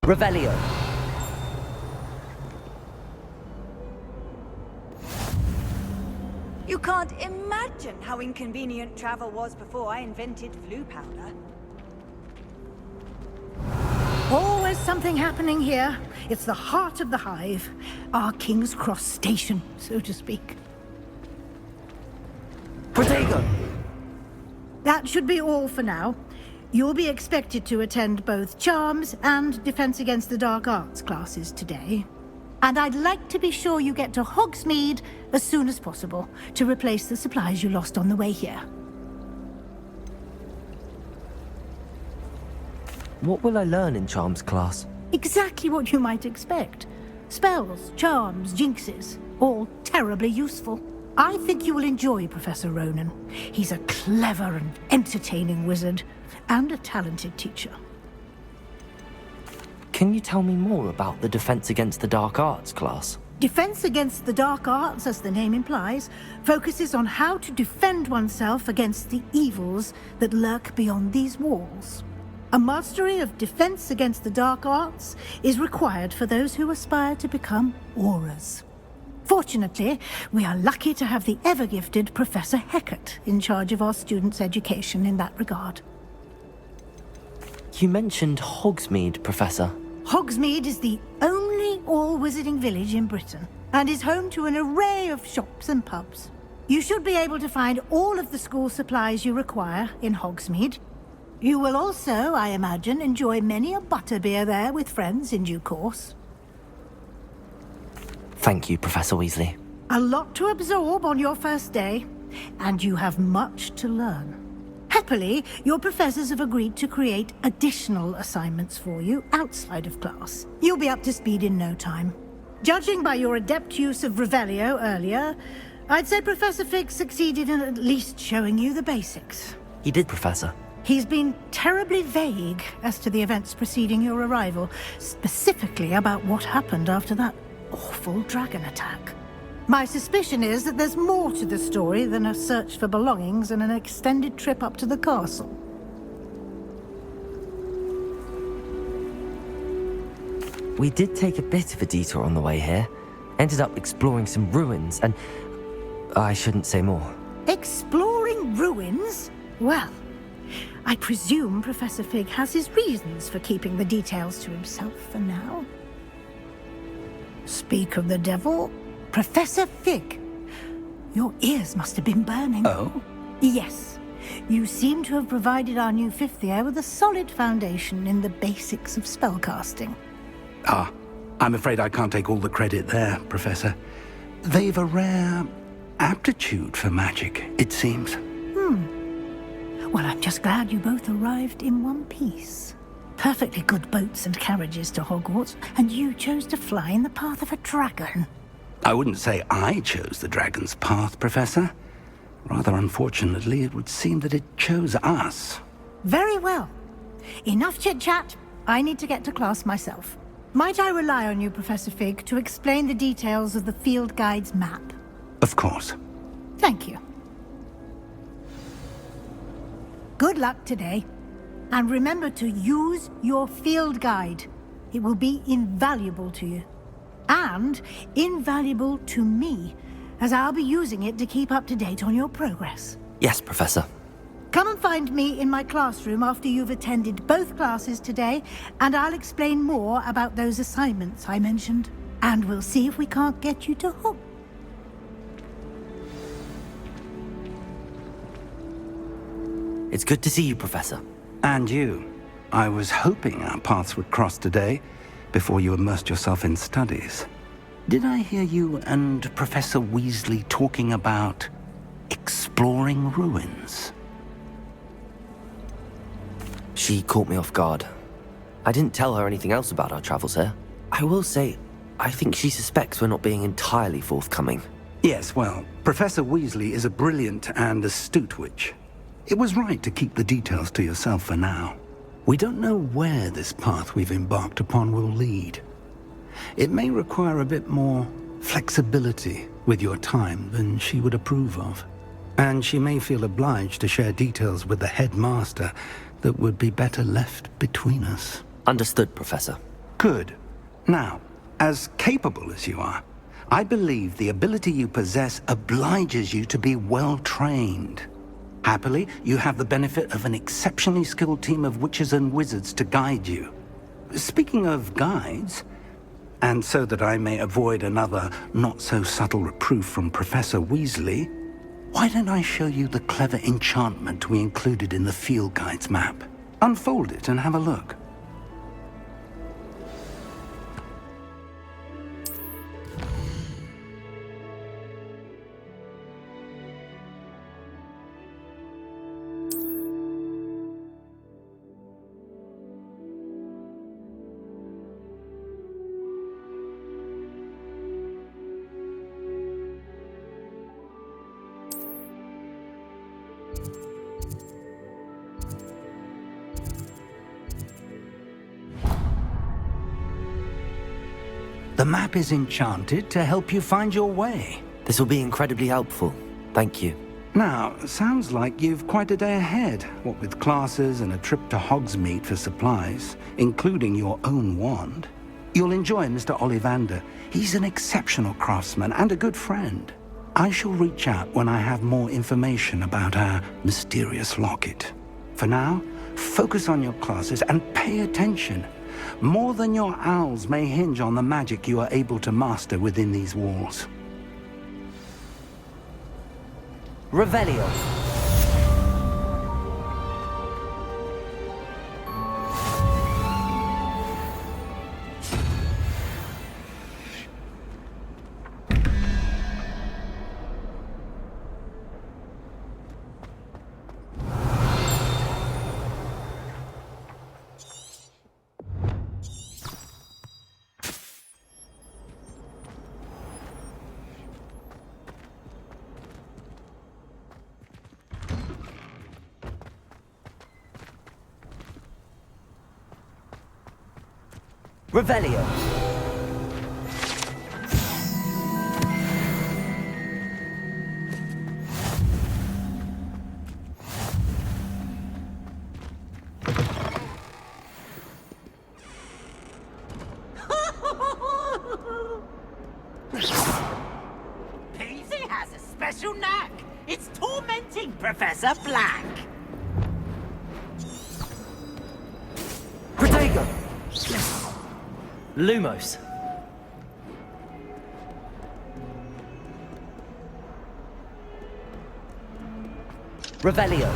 Revelio. You can't imagine how inconvenient travel was before I invented flu powder. Always something happening here. It's the heart of the hive. Our King's Cross station, so to speak. Protego! That should be all for now. You'll be expected to attend both Charms and Defense Against the Dark Arts classes today. And I'd like to be sure you get to Hogsmeade as soon as possible to replace the supplies you lost on the way here. What will I learn in Charms class? Exactly what you might expect. Spells, charms, jinxes, all terribly useful. I think you will enjoy Professor Ronan. He's a clever and entertaining wizard, and a talented teacher. Can you tell me more about the Defense Against the Dark Arts class? Defense Against the Dark Arts, as the name implies, focuses on how to defend oneself against the evils that lurk beyond these walls. A mastery of Defense Against the Dark Arts is required for those who aspire to become auras. Fortunately, we are lucky to have the ever-gifted Professor Hecat in charge of our students' education in that regard. You mentioned Hogsmeade, Professor. Hogsmeade is the only all-wizarding village in Britain, and is home to an array of shops and pubs. You should be able to find all of the school supplies you require in Hogsmeade. You will also, I imagine, enjoy many a butterbeer there with friends in due course. Thank you, Professor Weasley. A lot to absorb on your first day, and you have much to learn. Happily, your professors have agreed to create additional assignments for you outside of class. You'll be up to speed in no time. Judging by your adept use of Revelio earlier, I'd say Professor Fig succeeded in at least showing you the basics. He did, Professor. He's been terribly vague as to the events preceding your arrival, specifically about what happened after that awful dragon attack. My suspicion is that there's more to the story than a search for belongings and an extended trip up to the castle. We did take a bit of a detour on the way here. Ended up exploring some ruins and... I shouldn't say more. Exploring ruins? Well, I presume Professor Fig has his reasons for keeping the details to himself for now. Speak of the devil, Professor Fig. Your ears must have been burning. Oh? Yes. You seem to have provided our new fifth year with a solid foundation in the basics of spellcasting. Ah, I'm afraid I can't take all the credit there, Professor. They've a rare aptitude for magic, it seems. Well, I'm just glad you both arrived in one piece. Perfectly good boats and carriages to Hogwarts, and you chose to fly in the path of a dragon. I wouldn't say I chose the dragon's path, Professor. Rather unfortunately, it would seem that it chose us. Very well. Enough chit-chat. I need to get to class myself. Might I rely on you, Professor Fig, to explain the details of the field guide's map? Of course. Thank you. Good luck today. And remember to use your field guide. It will be invaluable to you. And invaluable to me, as I'll be using it to keep up to date on your progress. Yes, Professor. Come and find me in my classroom after you've attended both classes today, and I'll explain more about those assignments I mentioned. And we'll see if we can't get you to Hook. It's good to see you, Professor. And you. I was hoping our paths would cross today, before you immersed yourself in studies. Did I hear you and Professor Weasley talking about exploring ruins? She caught me off guard. I didn't tell her anything else about our travels here. I will say, I think she suspects we're not being entirely forthcoming. Yes, well, Professor Weasley is a brilliant and astute witch. It was right to keep the details to yourself for now. We don't know where this path we've embarked upon will lead. It may require a bit more flexibility with your time than she would approve of. And she may feel obliged to share details with the headmaster that would be better left between us. Understood, Professor. Good. Now, as capable as you are, I believe the ability you possess obliges you to be well trained. Happily, you have the benefit of an exceptionally skilled team of witches and wizards to guide you. Speaking of guides, and so that I may avoid another not-so-subtle reproof from Professor Weasley, why don't I show you the clever enchantment we included in the field guide's map? Unfold it and have a look. The map is enchanted to help you find your way. This will be incredibly helpful. Thank you. Now, sounds like you've quite a day ahead, what with classes and a trip to Hogsmeade for supplies, including your own wand. You'll enjoy Mr. Ollivander. He's an exceptional craftsman and a good friend. I shall reach out when I have more information about our mysterious locket. For now, focus on your classes and pay attention. More than your owls may hinge on the magic you are able to master within these walls. Revelio. Revelio. Paisley has a special knack. It's tormenting Professor Black. Protego. Lumos. Revelio.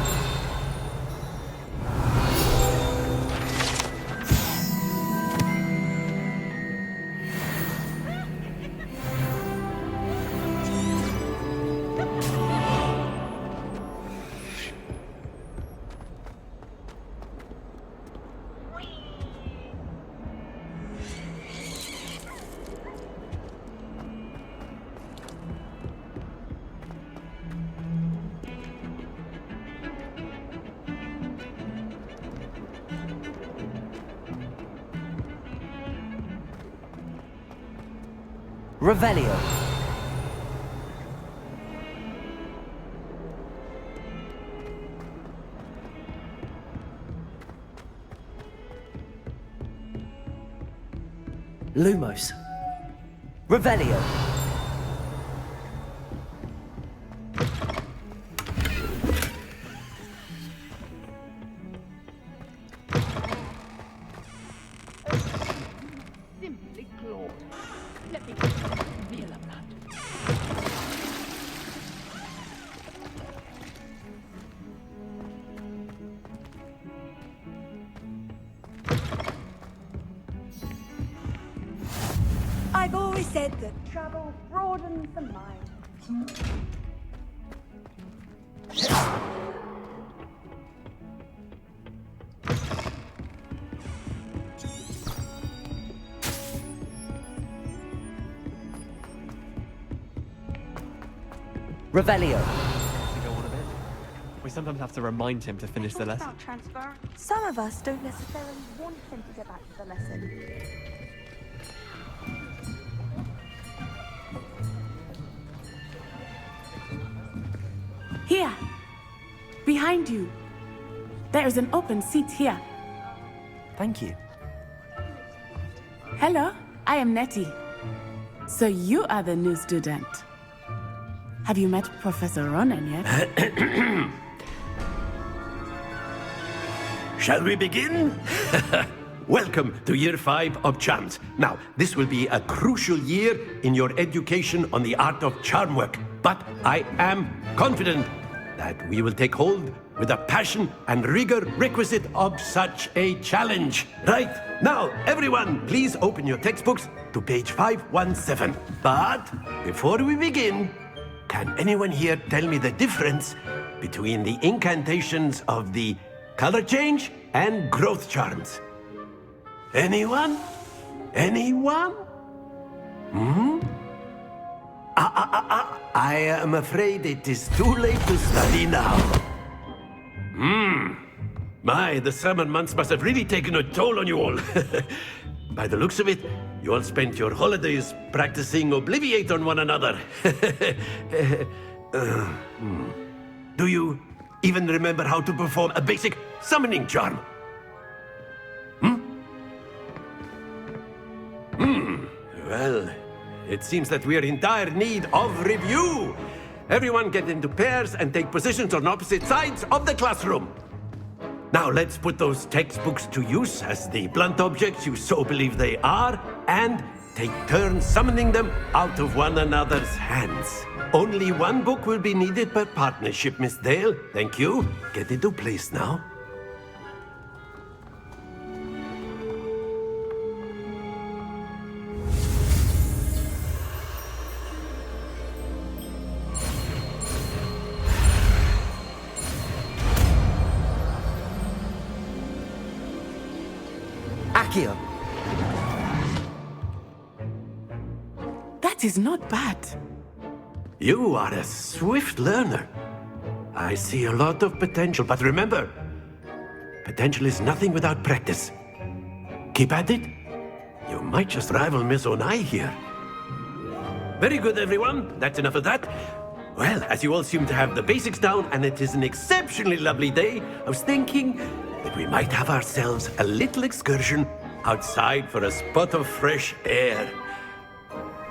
Revelio. Lumos. Revelio. Simply glorious. Let me get some real blood. I've always said that travel broadens the mind. Revelio. To go on a bit. We sometimes have to remind him to finish the lesson. About transfer. Some of us don't necessarily want him to get back to the lesson. Here! Behind you! There is an open seat here. Thank you. Hello, I am Nettie. So you are the new student. Have you met Professor Ronan yet? Shall we begin? Welcome to Year 5 of Charms. Now, this will be a crucial year in your education on the art of charm work. But I am confident that we will take hold with the passion and rigor requisite of such a challenge. Right, now, everyone, please open your textbooks to page 517. But before we begin, can anyone here tell me the difference between the incantations of the color change and growth charms? Anyone? Anyone? I am afraid it is too late to study now. My, the summer months must have really taken a toll on you all. By the looks of it, you all spent your holidays practicing Obliviate on one another. Do you even remember how to perform a basic summoning charm? Well, it seems that we are in dire need of review. Everyone get into pairs and take positions on opposite sides of the classroom. Now let's put those textbooks to use as the blunt objects you so believe they are, and take turns summoning them out of one another's hands. Only one book will be needed per partnership, Miss Dale. Thank you. Get into place now. Accio. That is not bad. You are a swift learner. I see a lot of potential, but remember, potential is nothing without practice. Keep at it. You might just rival Miss Onai here. Very good, everyone. That's enough of that. Well, as you all seem to have the basics down, and it is an exceptionally lovely day, I was thinking that we might have ourselves a little excursion outside for a spot of fresh air.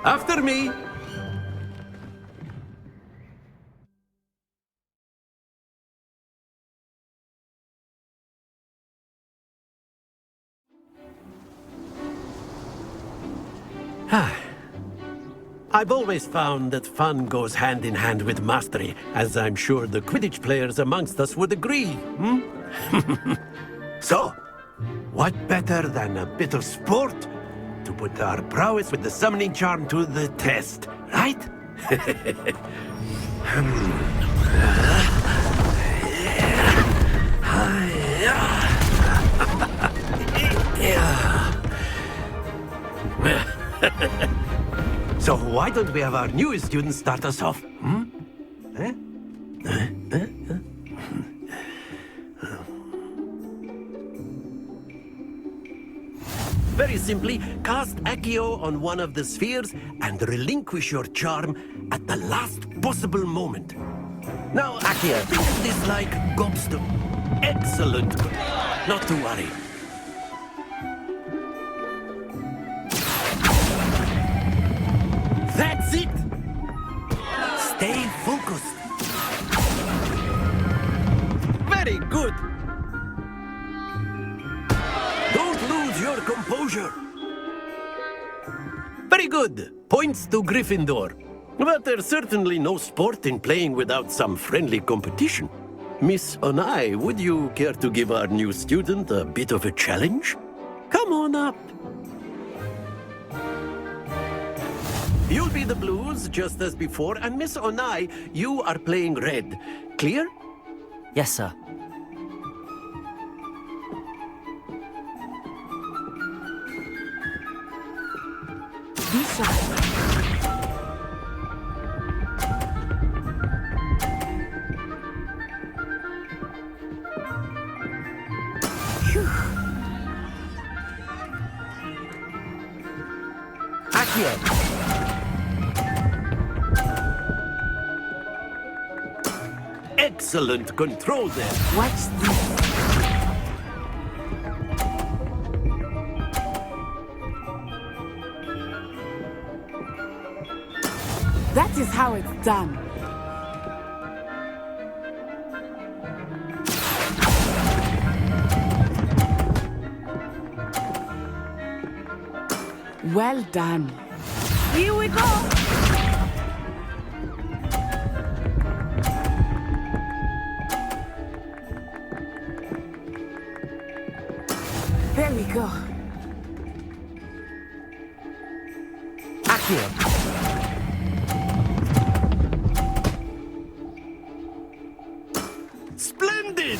After me. I've always found that fun goes hand in hand with mastery, as I'm sure the Quidditch players amongst us would agree, So, what better than a bit of sport to put our prowess with the summoning charm to the test, right? So why don't we have our newest student start us off? Very simply, cast Accio on one of the spheres and relinquish your charm at the last possible moment. Now, Accio, think of this like gobstone. Excellent. Not to worry. That's it! Stay focused. Very good. Don't lose your composure. Very good. Points to Gryffindor. But there's certainly no sport in playing without some friendly competition. Miss Onai, would you care to give our new student a bit of a challenge? Come on up. You'll be the blues, just as before, and Miss Onai, you are playing red. Clear? Yes, sir. This side. Accio. Excellent control there. Watch this. That is how it's done. Well done. Here we go. There we go. Accio. Splendid!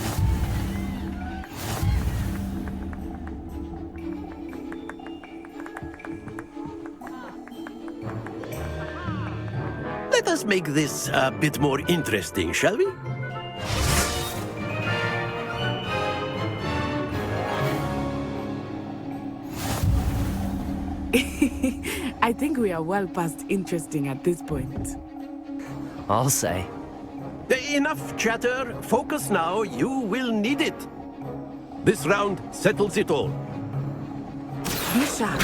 Let us make this a bit more interesting, shall we? I think we are well past interesting at this point. I'll say. Enough chatter. Focus now. You will need it. This round settles it all. Be sharp.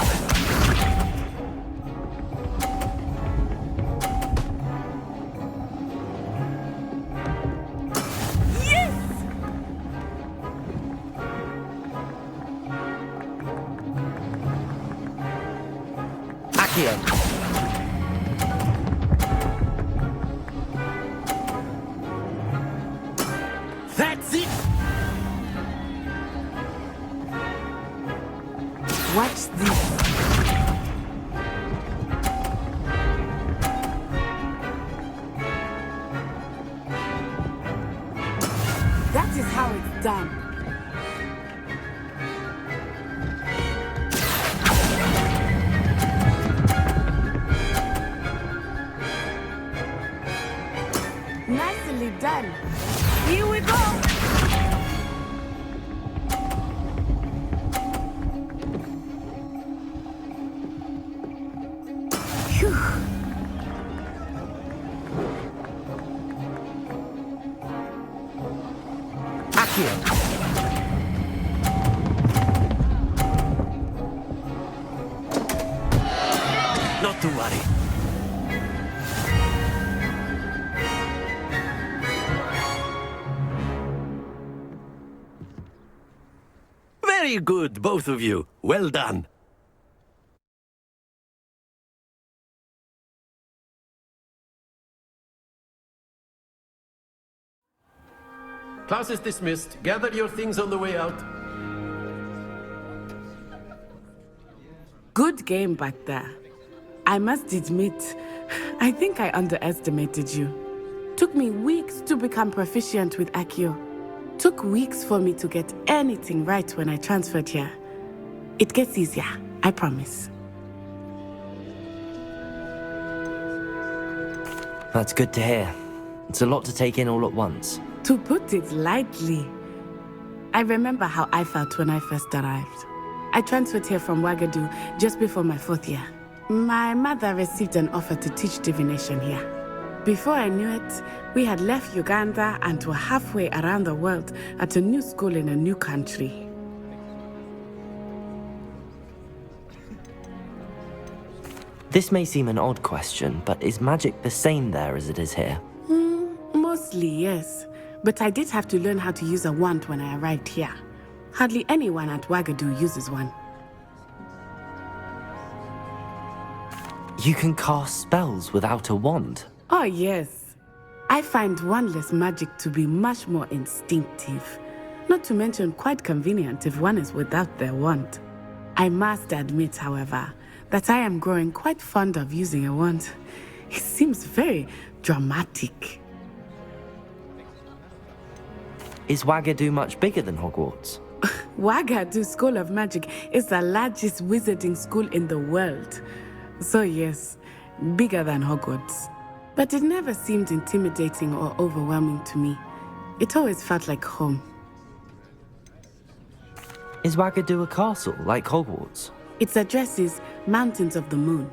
Accio. That's it! Watch this. That is how it's done. Nicely done. Here we go. Phew. Accio. Not to worry. Very good, both of you. Well done. Class is dismissed. Gather your things on the way out. Good game back there. I must admit, I think I underestimated you. Took me weeks to become proficient with Accio. Took weeks for me to get anything right when I transferred here. It gets easier, I promise. That's good to hear. It's a lot to take in all at once. To put it lightly, I remember how I felt when I first arrived. I transferred here from Wagadu just before my 4th year. My mother received an offer to teach divination here. Before I knew it, we had left Uganda and were halfway around the world at a new school in a new country. This may seem an odd question, but is magic the same there as it is here? Mostly, yes. But I did have to learn how to use a wand when I arrived here. Hardly anyone at Wagadu uses one. You can cast spells without a wand? Oh, yes. I find wandless magic to be much more instinctive. Not to mention quite convenient if one is without their wand. I must admit, however, that I am growing quite fond of using a wand. It seems very dramatic. Is Wagadu much bigger than Hogwarts? Wagadu School of Magic is the largest wizarding school in the world. So yes, bigger than Hogwarts. But it never seemed intimidating or overwhelming to me. It always felt like home. Is Wagadu a castle, like Hogwarts? Its address is Mountains of the Moon.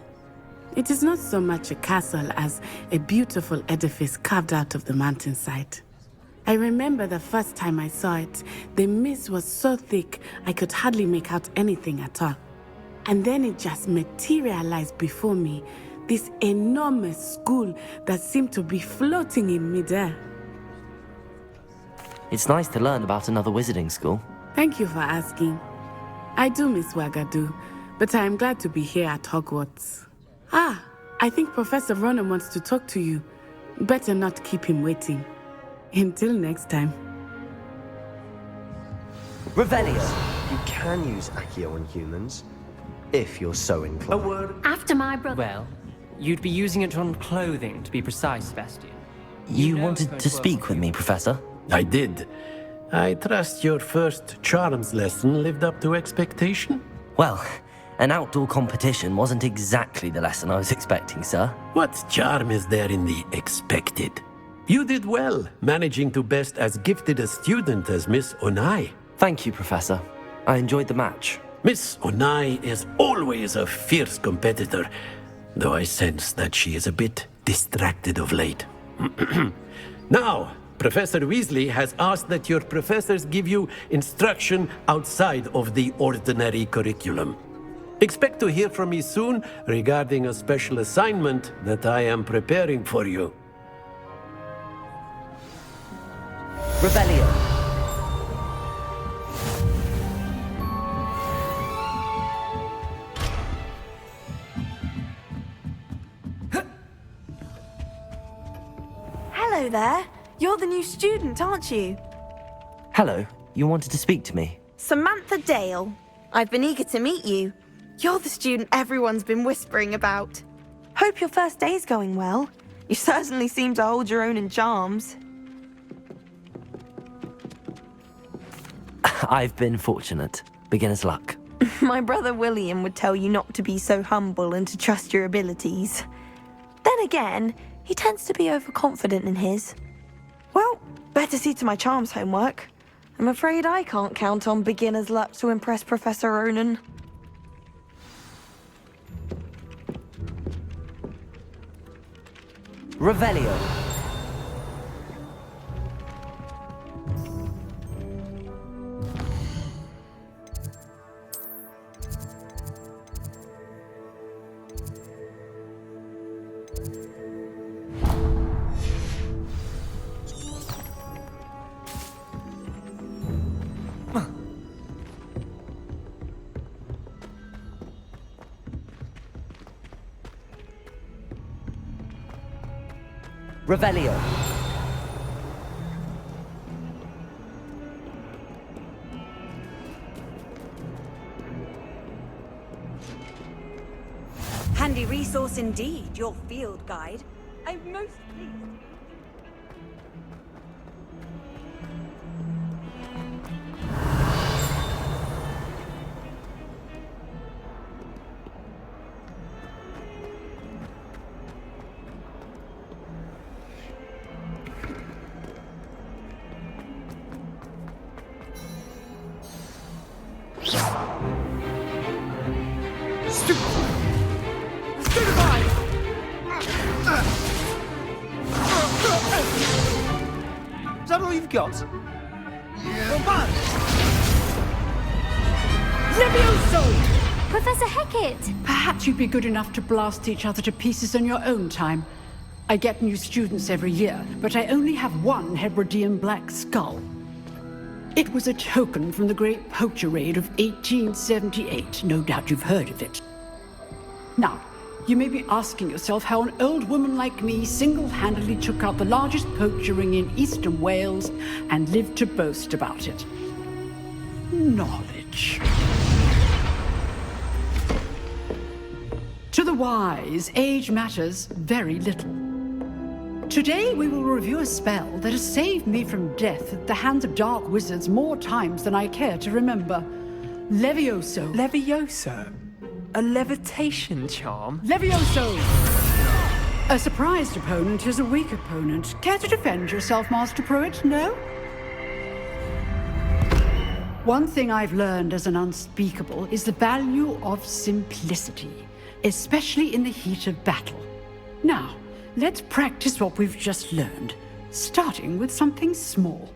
It is not so much a castle as a beautiful edifice carved out of the mountainside. I remember the first time I saw it, the mist was so thick I could hardly make out anything at all. And then it just materialized before me, this enormous school that seemed to be floating in midair. It's nice to learn about another wizarding school. Thank you for asking. I do miss Wagadu, but I am glad to be here at Hogwarts. Ah, I think Professor Ronan wants to talk to you. Better not keep him waiting. Until next time. Revelio! You can use Accio on humans, if you're so inclined. A word. After my brother. Well, you'd be using it on clothing, to be precise, Sebastian. You wanted to speak with me, Professor? I did. I trust your first charms lesson lived up to expectation? Well, an outdoor competition wasn't exactly the lesson I was expecting, sir. What charm is there in the expected? You did well, managing to best as gifted a student as Miss Onai. Thank you, Professor. I enjoyed the match. Miss Onai is always a fierce competitor, though I sense that she is a bit distracted of late. Now, Professor Weasley has asked that your professors give you instruction outside of the ordinary curriculum. Expect to hear from me soon regarding a special assignment that I am preparing for you. Revelio! Hello there. You're the new student, aren't you? Hello, you wanted to speak to me? Samantha Dale. I've been eager to meet you. You're the student everyone's been whispering about. Hope your first day's going well. You certainly seem to hold your own in charms. I've been fortunate. Beginner's luck. My brother William would tell you not to be so humble and to trust your abilities. Then again, he tends to be overconfident in his. Well, better see to my charms homework. I'm afraid I can't count on beginner's luck to impress Professor Ronan. Revelio! Revelio. Handy resource indeed, your field guide. I'm most pleased. Is that all you've got? Levioso! Professor Hecat! Perhaps you'd be good enough to blast each other to pieces in your own time. I get new students every year, but I only have one Hebridean black skull. It was a token from the Great Poacher Raid of 1878. No doubt you've heard of it. Now, you may be asking yourself how an old woman like me single-handedly took out the largest poacher ring in eastern Wales and lived to boast about it. Knowledge. To the wise, age matters very little. Today we will review a spell that has saved me from death at the hands of dark wizards more times than I care to remember. Levioso. Levioso? A levitation charm? Levioso! A surprised opponent is a weak opponent. Care to defend yourself, Master Pruitt? No? One thing I've learned as an unspeakable is the value of simplicity, especially in the heat of battle. Now, let's practice what we've just learned, starting with something small.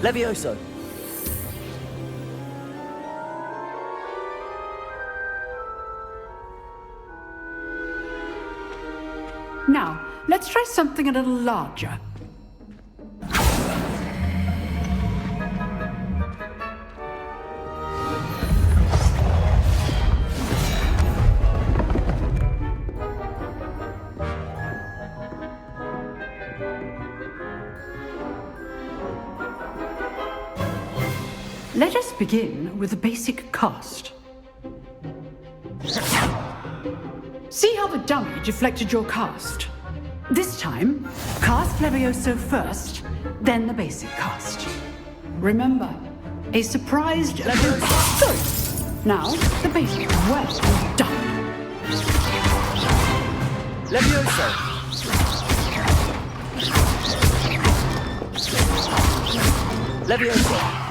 Levioso! Now, let's try something a little larger. Let us begin with the basic cast. See how the dummy deflected your cast? This time, cast Levioso first, then the basic cast. Remember, a surprised Levioso. Good. Now, the basic. Well done. Levioso! Levioso!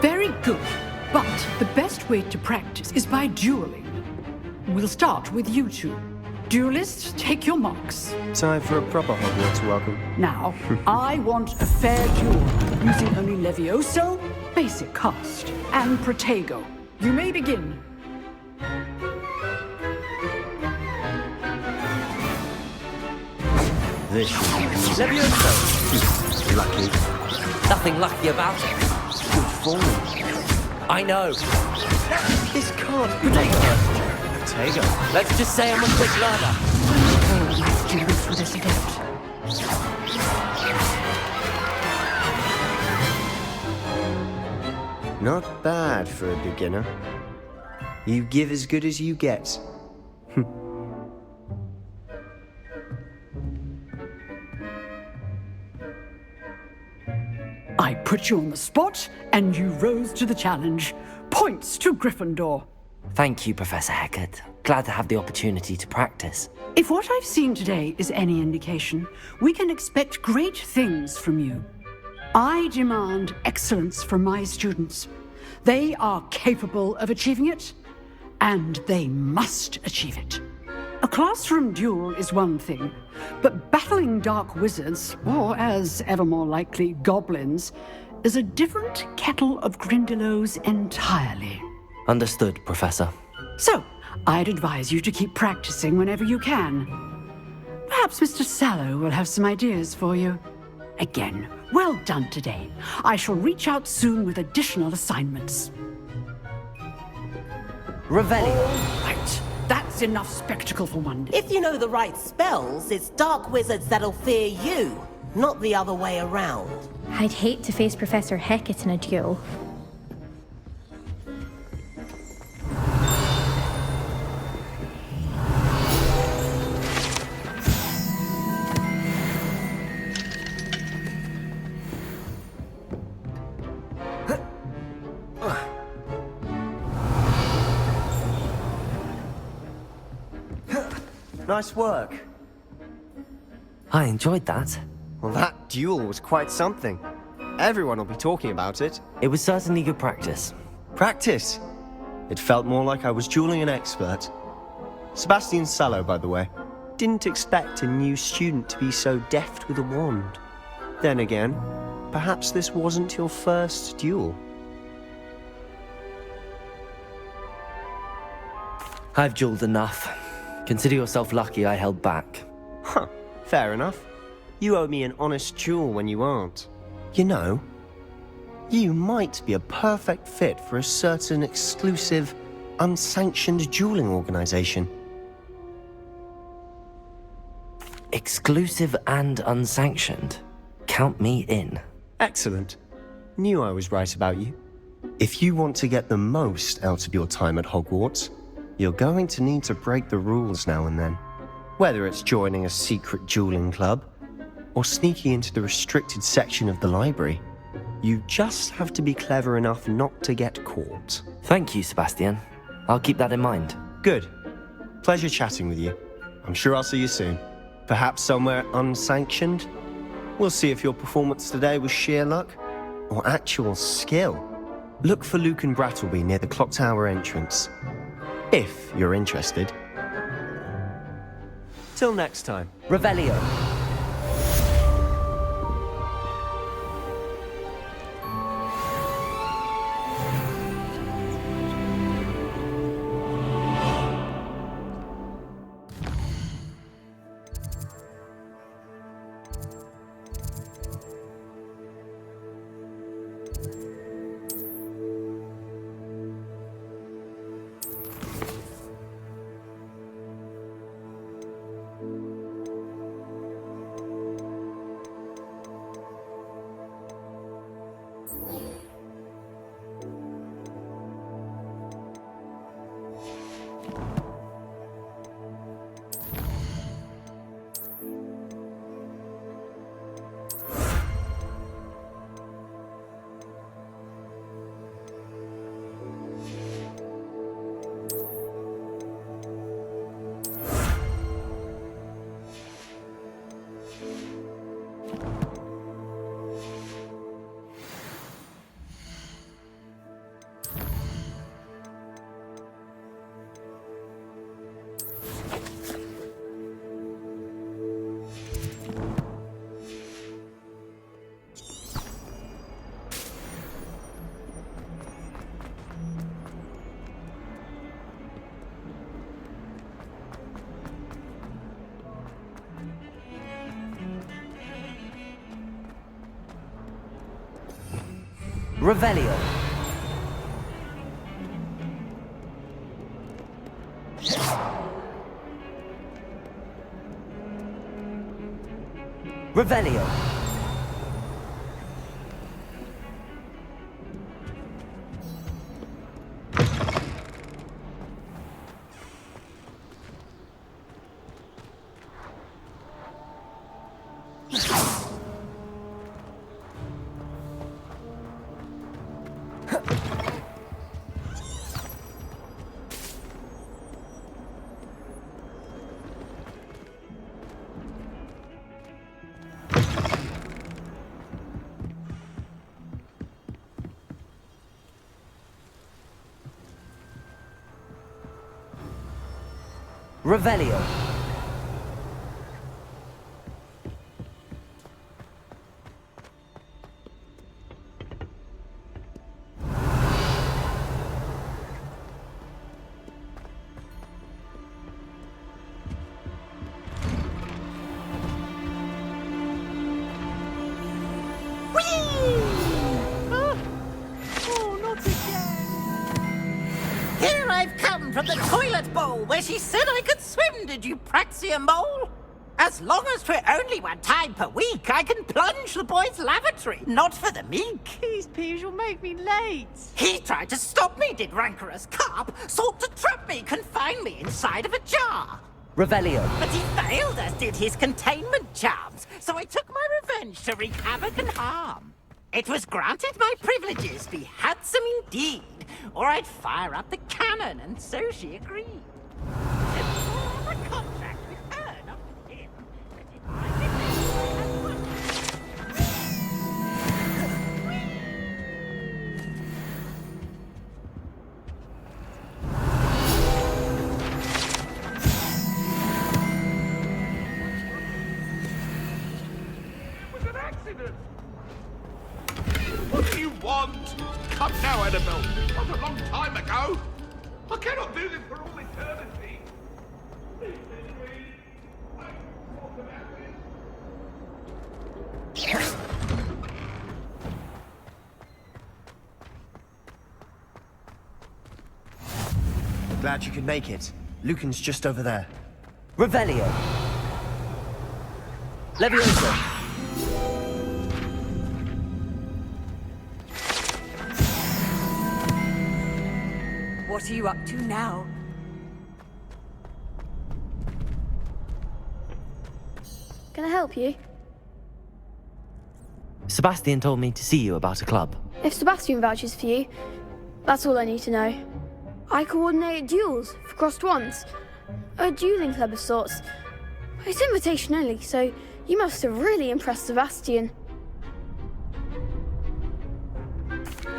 Very good. But the best way to practice is by dueling. We'll start with you two. Duelists, take your marks. Time for a proper Hogwarts welcome. Now, I want a fair duel, using only Levioso, basic cast, and Protego. You may begin. This Levioso! lucky. Nothing lucky about it. Good form. I know. This can't be Protego. Let's just say I'm a quick learner. Let's do this with this adept. Not bad for a beginner. You give as good as you get. I put you on the spot, and you rose to the challenge. Points to Gryffindor. Thank you, Professor Hecat. Glad to have the opportunity to practice. If what I've seen today is any indication, we can expect great things from you. I demand excellence from my students. They are capable of achieving it, and they must achieve it. A classroom duel is one thing, but battling dark wizards, or as ever more likely, goblins, is a different kettle of Grindylows entirely. Understood, Professor. So, I'd advise you to keep practicing whenever you can. Perhaps Mr. Sallow will have some ideas for you. Again, well done today. I shall reach out soon with additional assignments. Revelio. Right. That's enough spectacle for one day. If you know the right spells, it's dark wizards that'll fear you, not the other way around. I'd hate to face Professor Hecat in a duel. Nice work. I enjoyed that. Well, that duel was quite something. Everyone will be talking about it. It was certainly good practice. Practice? It felt more like I was dueling an expert. Sebastian Sallow, by the way. Didn't expect a new student to be so deft with a wand. Then again, perhaps this wasn't your first duel. I've dueled enough. Consider yourself lucky I held back. Huh, fair enough. You owe me an honest duel when you aren't. You know, you might be a perfect fit for a certain exclusive, unsanctioned dueling organization. Exclusive and unsanctioned? Count me in. Excellent. Knew I was right about you. If you want to get the most out of your time at Hogwarts, you're going to need to break the rules now and then. Whether it's joining a secret dueling club, or sneaking into the restricted section of the library, you just have to be clever enough not to get caught. Thank you, Sebastian. I'll keep that in mind. Good. Pleasure chatting with you. I'm sure I'll see you soon. Perhaps somewhere unsanctioned? We'll see if your performance today was sheer luck, or actual skill. Look for Luke and Brattleby near the clock tower entrance. If you're interested. Till next time. Revelio. Revelio. Revelio. Revelio. Here I've come from the toilet bowl where she said I could swim, did you praxia mole? As long as 'twere only 1 time per week, I can plunge the boy's lavatory, not for the meek. Please, Peas, you'll make me late. He tried to stop me, did rancorous carp, sought to trap me, confine me inside of a jar. Revelio. But he failed, as did his containment charms, so I took my revenge to wreak havoc and harm. It was granted my privileges be handsome indeed, or I'd fire up the cannon, and so she agreed. The contract with her, not with him. But if I did It was an accident. What do you want? Come now, Annabelle. Not a long time ago. I cannot do this for all eternity. Glad you could make it. Lucan's just over there. Revelio. Levioso. What are you up to now? Can I help you? Sebastian told me to see you about a club. If Sebastian vouches for you, that's all I need to know. I coordinate duels for crossed wands. A dueling club of sorts. It's invitation only, so you must have really impressed Sebastian.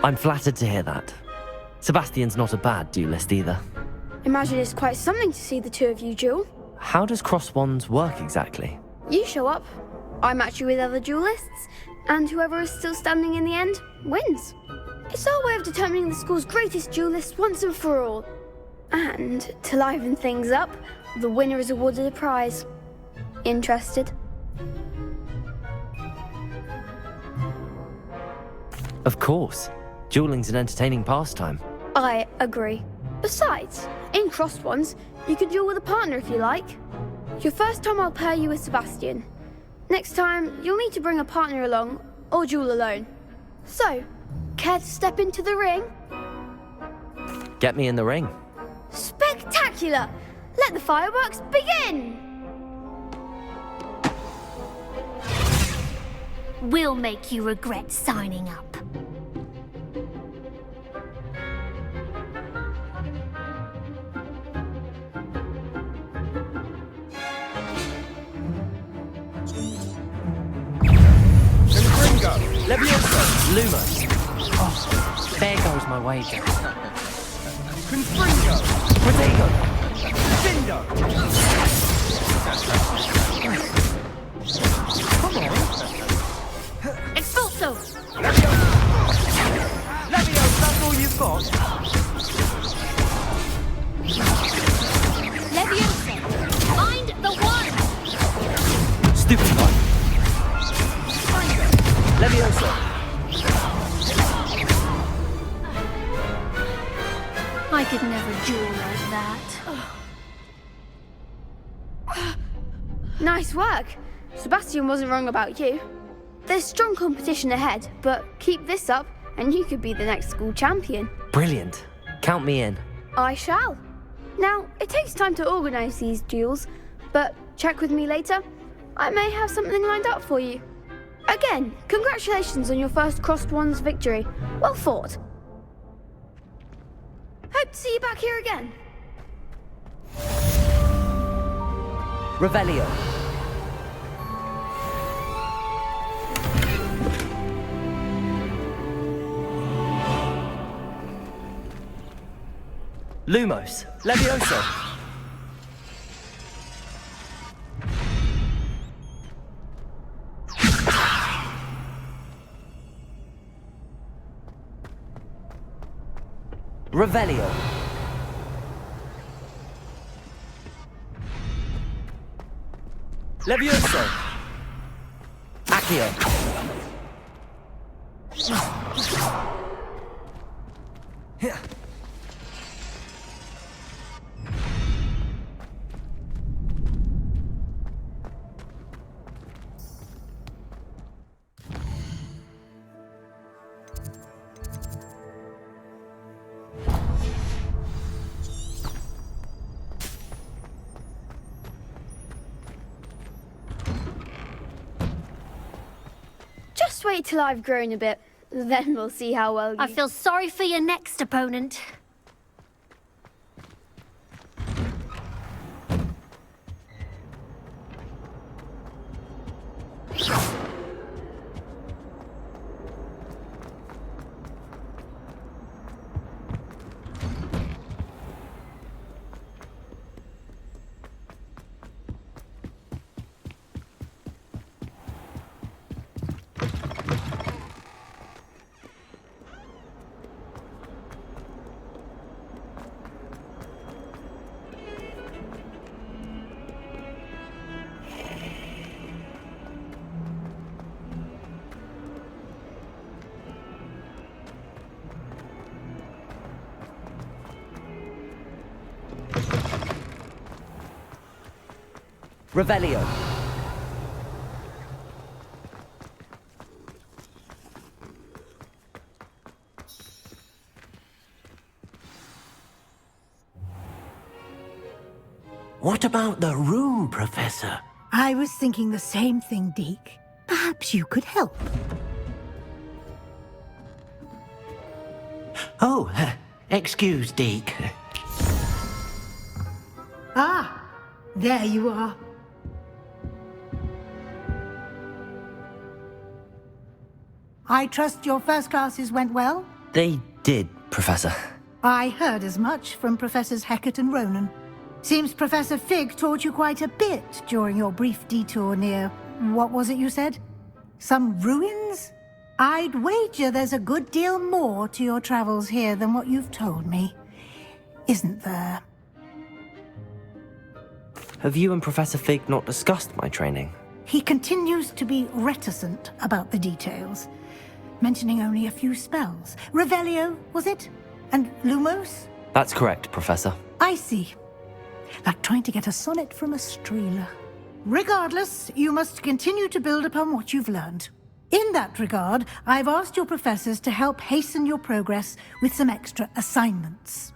I'm flattered to hear that. Sebastian's not a bad duelist either. Imagine it's quite something to see the two of you duel. How does cross wands work exactly? You show up, I match you with other duelists, and whoever is still standing in the end wins. It's our way of determining the school's greatest duelist once and for all. And to liven things up, the winner is awarded a prize. Interested? Of course. Dueling's an entertaining pastime. I agree. Besides, in crossed ones, you can duel with a partner if you like. Your first time I'll pair you with Sebastian. Next time, you'll need to bring a partner along, or duel alone. So, care to step into the ring? Get me in the ring. Spectacular! Let the fireworks begin! We'll make you regret signing up. Levioso. Lumos. Oh, there goes my wager. Confringo. Protego. Dindo. Come on. Expulso. Levioso, that's all you've got? Levioso. Find the one. Stupefy. Levioso. could never duel like that. Nice work. Sebastian wasn't wrong about you. There's strong competition ahead, but keep this up and you could be the next school champion. Brilliant. Count me in. I shall. Now, it takes time to organise these duels, but check with me later. I may have something lined up for you. Again, congratulations on your first Crossed Wands victory. Well fought. Hope to see you back here again. Revelio. Lumos. Levioso. Revelio. Levioso. Accio. Here. Just wait till I've grown a bit, then we'll see how well you... I feel sorry for your next opponent. Revelio. What about the room, Professor? I was thinking the same thing, Deke. Perhaps you could help. Oh, excuse, Deke. Ah, there you are. I trust your first classes went well? They did, Professor. I heard as much from Professors Hecat and Ronan. Seems Professor Fig taught you quite a bit during your brief detour near... what was it you said? Some ruins? I'd wager there's a good deal more to your travels here than what you've told me. Isn't there? Have you and Professor Fig not discussed my training? He continues to be reticent about the details, mentioning only a few spells. Revelio, was it? And Lumos? That's correct, Professor. I see. Like trying to get a sonnet from a streeler. Regardless, you must continue to build upon what you've learned. In that regard, I've asked your professors to help hasten your progress with some extra assignments.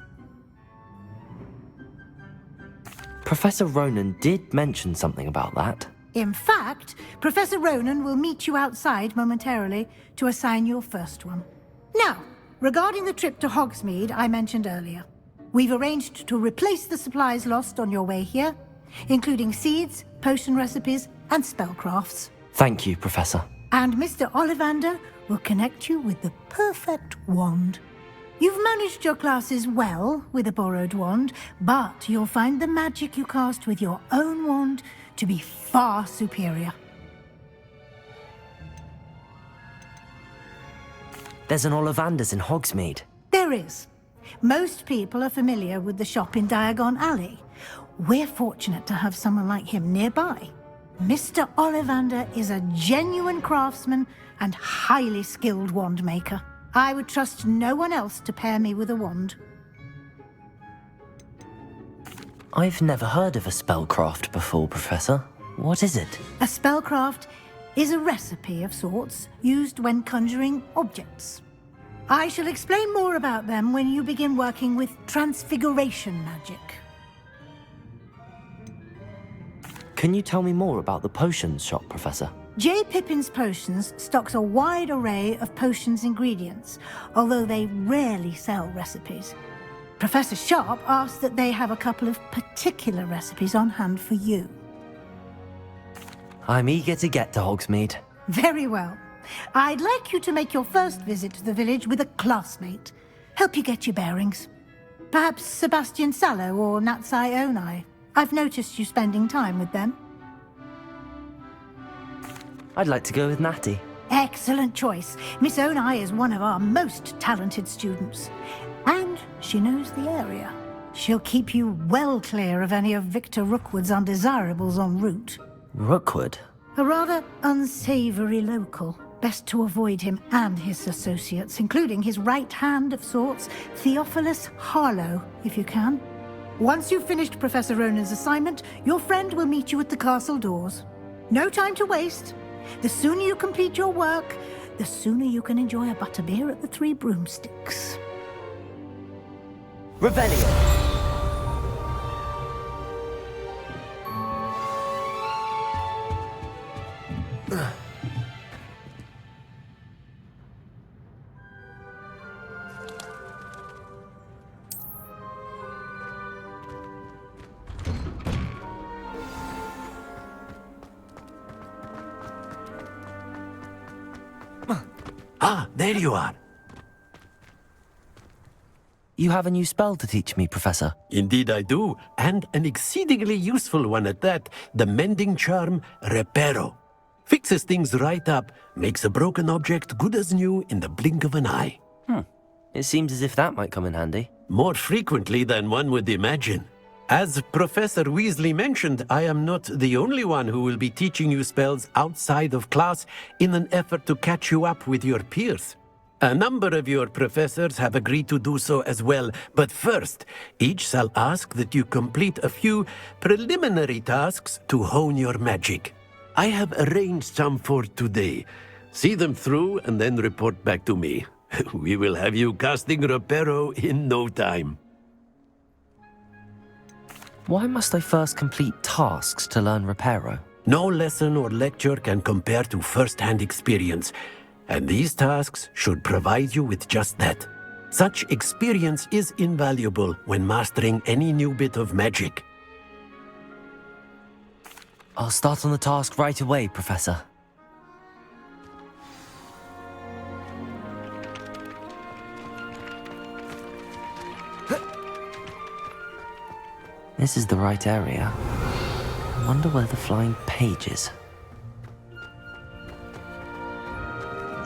Professor Ronan did mention something about that. In fact, Professor Ronan will meet you outside momentarily to assign your first one. Now, regarding the trip to Hogsmeade I mentioned earlier, we've arranged to replace the supplies lost on your way here, including seeds, potion recipes, and spellcrafts. Thank you, Professor. And Mr. Ollivander will connect you with the perfect wand. You've managed your classes well with a borrowed wand, but you'll find the magic you cast with your own wand to be far superior. There's an Ollivander's in Hogsmeade. There is. Most people are familiar with the shop in Diagon Alley. We're fortunate to have someone like him nearby. Mr. Ollivander is a genuine craftsman and highly skilled wand maker. I would trust no one else to pair me with a wand. I've never heard of a spellcraft before, Professor. What is it? A spellcraft is a recipe of sorts used when conjuring objects. I shall explain more about them when you begin working with transfiguration magic. Can you tell me more about the potions shop, Professor? J. Pippin's Potions stocks a wide array of potions ingredients, although they rarely sell recipes. Professor Sharp asked that they have a couple of particular recipes on hand for you. I'm eager to get to Hogsmeade. Very well. I'd like you to make your first visit to the village with a classmate. Help you get your bearings. Perhaps Sebastian Sallow or Natsai Onai. I've noticed you spending time with them. I'd like to go with Natty. Excellent choice. Miss Onai is one of our most talented students. And she knows the area. She'll keep you well clear of any of Victor Rookwood's undesirables en route. Rookwood? A rather unsavory local. Best to avoid him and his associates, including his right hand of sorts, Theophilus Harlow, if you can. Once you've finished Professor Ronan's assignment, your friend will meet you at the castle doors. No time to waste. The sooner you complete your work, the sooner you can enjoy a butterbeer at the Three Broomsticks. Revelio! Ah, there you are. You have a new spell to teach me, Professor. Indeed I do, and an exceedingly useful one at that. The mending charm, Reparo. Fixes things right up, makes a broken object good as new in the blink of an eye. It seems as if that might come in handy. More frequently than one would imagine. As Professor Weasley mentioned, I am not the only one who will be teaching you spells outside of class in an effort to catch you up with your peers. A number of your professors have agreed to do so as well, but first, each shall ask that you complete a few preliminary tasks to hone your magic. I have arranged some for today. See them through and then report back to me. We will have you casting Reparo in no time. Why must I first complete tasks to learn Reparo? No lesson or lecture can compare to first-hand experience, and these tasks should provide you with just that. Such experience is invaluable when mastering any new bit of magic. I'll start on the task right away, Professor. This is the right area. I wonder where the flying page is.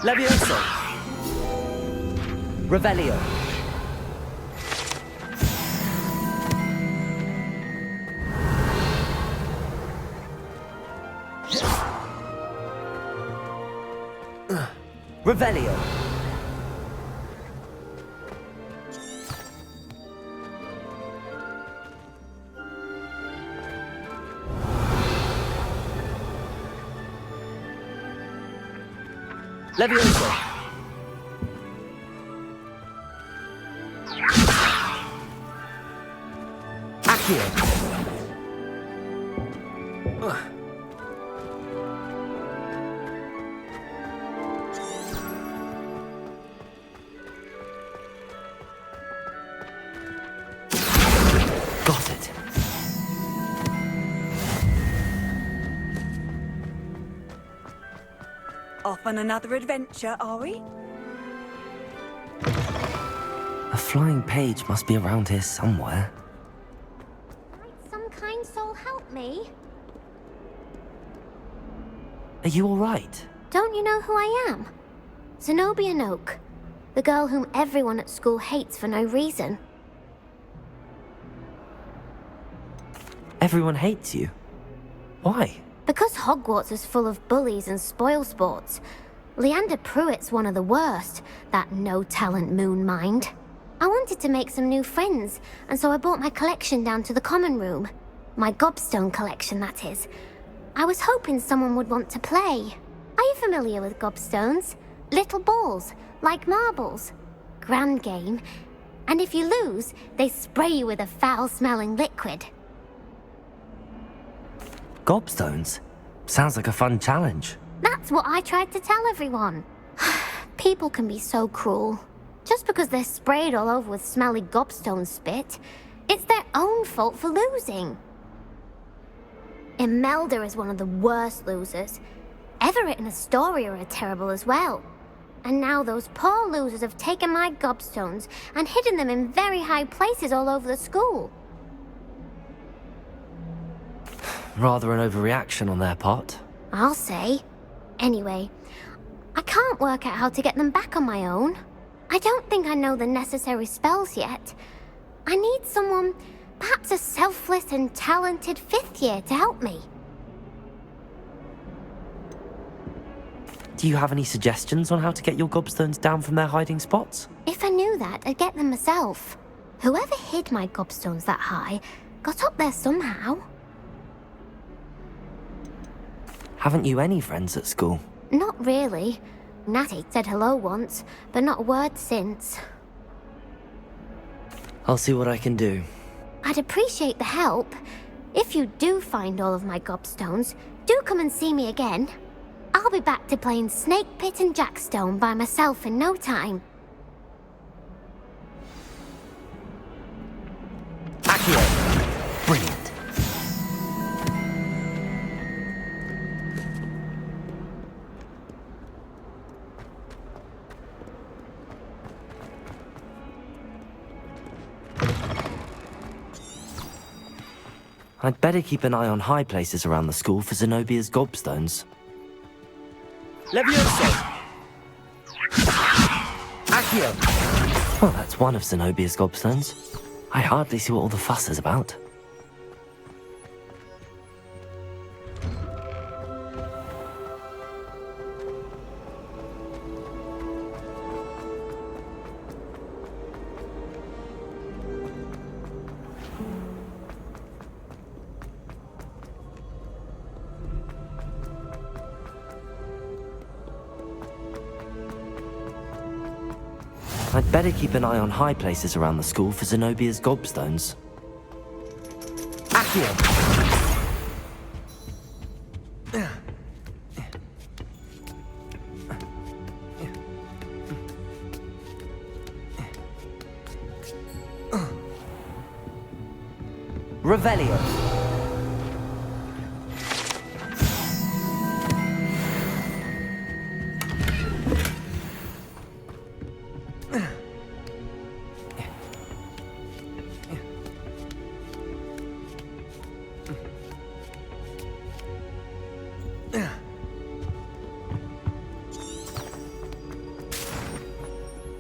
Levioso! Revelio! Revelio! Levioso! Accio! Got it. Off on another adventure, are we? A flying page must be around here somewhere. Might some kind soul help me? Are you all right? Don't you know who I am? Zenobia Noak, the girl whom everyone at school hates for no reason. Everyone hates you. Why? Because Hogwarts is full of bullies and spoilsports. Leander Pruitt's one of the worst, that no-talent moon mind. I wanted to make some new friends, and so I brought my collection down to the common room. My gobstone collection, that is. I was hoping someone would want to play. Are you familiar with gobstones? Little balls, like marbles. Grand game. And if you lose, they spray you with a foul-smelling liquid. Gobstones? Sounds like a fun challenge. That's what I tried to tell everyone. People can be so cruel. Just because they're sprayed all over with smelly gobstone spit, it's their own fault for losing. Imelda is one of the worst losers. Everett and Astoria are terrible as well. And now those poor losers have taken my gobstones and hidden them in very high places all over the school. Rather an overreaction on their part. I'll say. Anyway, I can't work out how to get them back on my own. I don't think I know the necessary spells yet. I need someone, perhaps a selfless and talented 5th year to help me. Do you have any suggestions on how to get your gobstones down from their hiding spots? If I knew that, I'd get them myself. Whoever hid my gobstones that high got up there somehow. Haven't you any friends at school? Not really. Natty said hello once, but not a word since. I'll see what I can do. I'd appreciate the help. If you do find all of my gobstones, do come and see me again. I'll be back to playing Snake Pit and Jackstone by myself in no time. Accio! Brilliant. I'd better keep an eye on high places around the school for Zenobia's gobstones. Levioso! Accio! Well, that's one of Zenobia's gobstones. I hardly see what all the fuss is about. I'd better keep an eye on high places around the school for Zenobia's gobstones. Accio! Revelio!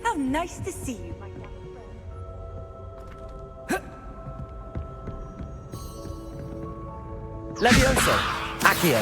How nice to see you, my young friend. Levioso! Accio!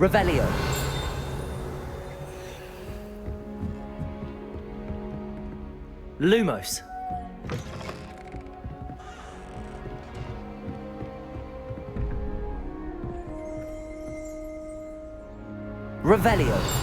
Revelio. Lumos. Revelio.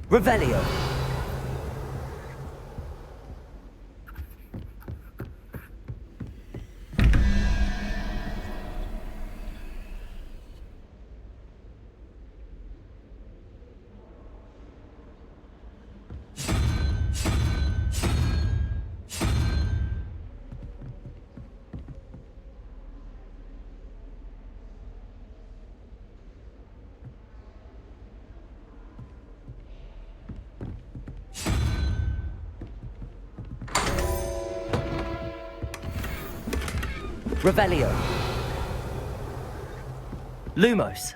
Revelio. Revelio. Lumos.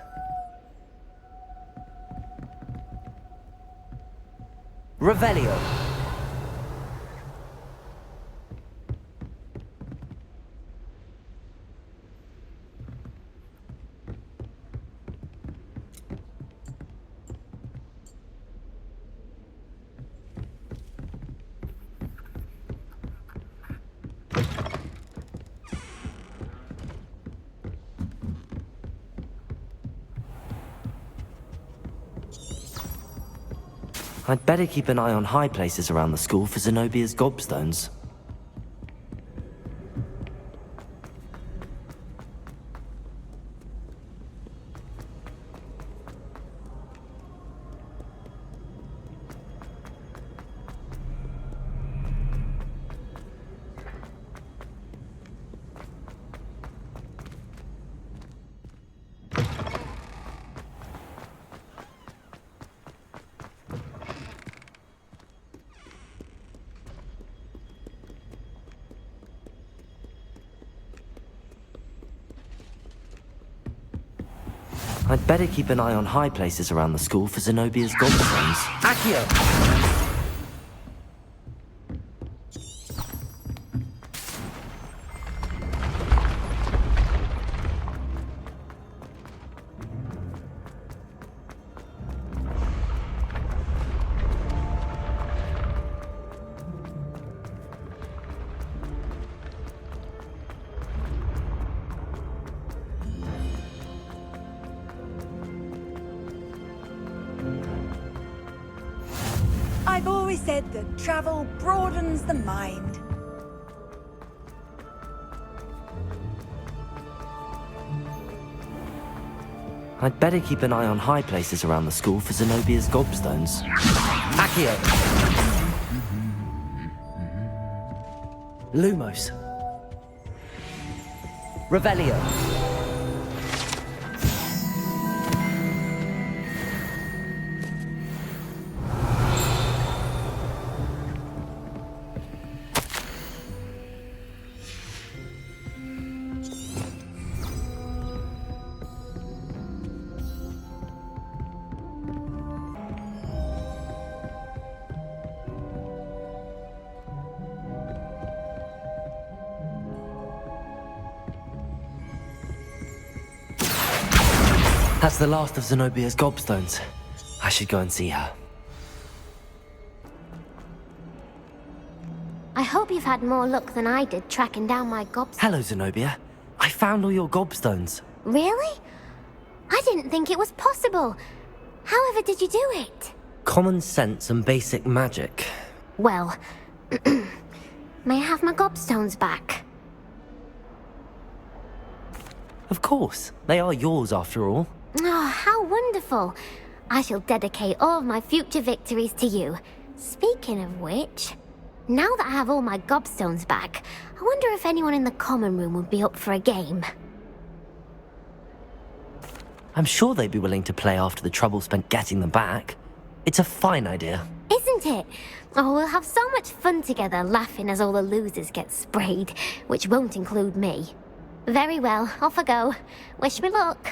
Revelio. I'd better keep an eye on high places around the school for Zenobia's gobstones. I'd better keep an eye on high places around the school for Zenobia's gobstones. Accio! I've always said that travel broadens the mind. I'd better keep an eye on high places around the school for Zenobia's gobstones. Accio! Lumos. Revelio. That's the last of Zenobia's gobstones. I should go and see her. I hope you've had more luck than I did tracking down my gobstones. Hello, Zenobia. I found all your gobstones. Really? I didn't think it was possible. However did you do it? Common sense and basic magic. Well, may I have my gobstones back? Of course. They are yours after all. Oh, how wonderful. I shall dedicate all of my future victories to you. Speaking of which, now that I have all my gobstones back, I wonder if anyone in the common room would be up for a game. I'm sure they'd be willing to play after the trouble spent getting them back. It's a fine idea. Isn't it? Oh, we'll have so much fun together laughing as all the losers get sprayed, which won't include me. Very well, off I go. Wish me luck.